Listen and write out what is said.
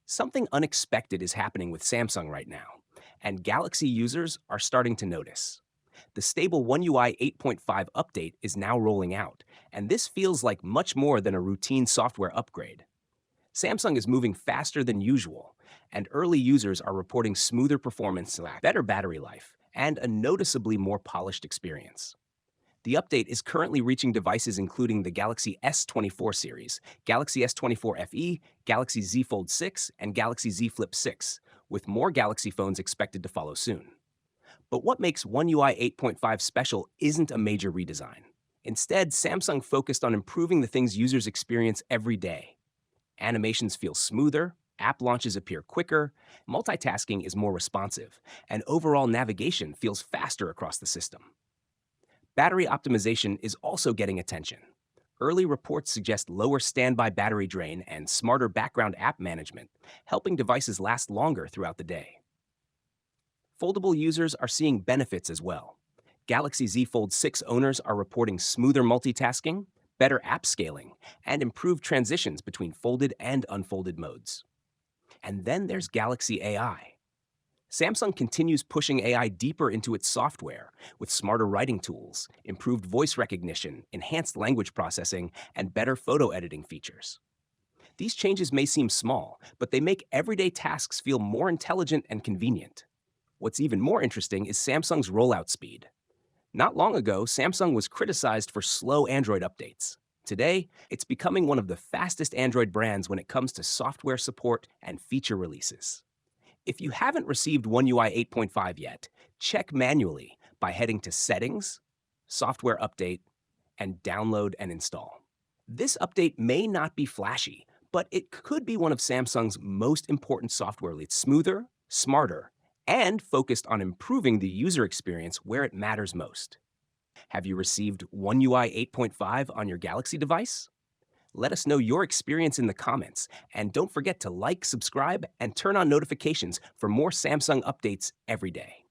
Something unexpected is happening with Samsung right now, and Galaxy users are starting to notice. The stable One UI 8.5 update is now rolling out, and this feels like much more than a routine software upgrade. Samsung is moving faster than usual, and early users are reporting smoother performance, better battery life, and a noticeably more polished experience. The update is currently reaching devices including the Galaxy S24 series, Galaxy S24 FE, Galaxy Z Fold 6, and Galaxy Z Flip 6, with more Galaxy phones expected to follow soon. But what makes One UI 8.5 special isn't a major redesign. Instead, Samsung focused on improving the things users experience every day. Animations feel smoother, app launches appear quicker, multitasking is more responsive, and overall navigation feels faster across the system. Battery optimization is also getting attention. Early reports suggest lower standby battery drain and smarter background app management, helping devices last longer throughout the day. Foldable users are seeing benefits as well. Galaxy Z Fold 6 owners are reporting smoother multitasking, better app scaling, and improved transitions between folded and unfolded modes. And then there's Galaxy AI. Samsung continues pushing AI deeper into its software with smarter writing tools, improved voice recognition, enhanced language processing, and better photo editing features. These changes may seem small, but they make everyday tasks feel more intelligent and convenient. What's even more interesting is Samsung's rollout speed. Not long ago, Samsung was criticized for slow Android updates. Today, it's becoming one of the fastest Android brands when it comes to software support and feature releases. If you haven't received One UI 8.5 yet, check manually by heading to Settings, Software Update, and Download and Install. This update may not be flashy, but it could be one of Samsung's most important software leads, smoother, smarter, and focused on improving the user experience where it matters most. Have you received One UI 8.5 on your Galaxy device? Let us know your experience in the comments, and don't forget to like, subscribe, and turn on notifications for more Samsung updates every day.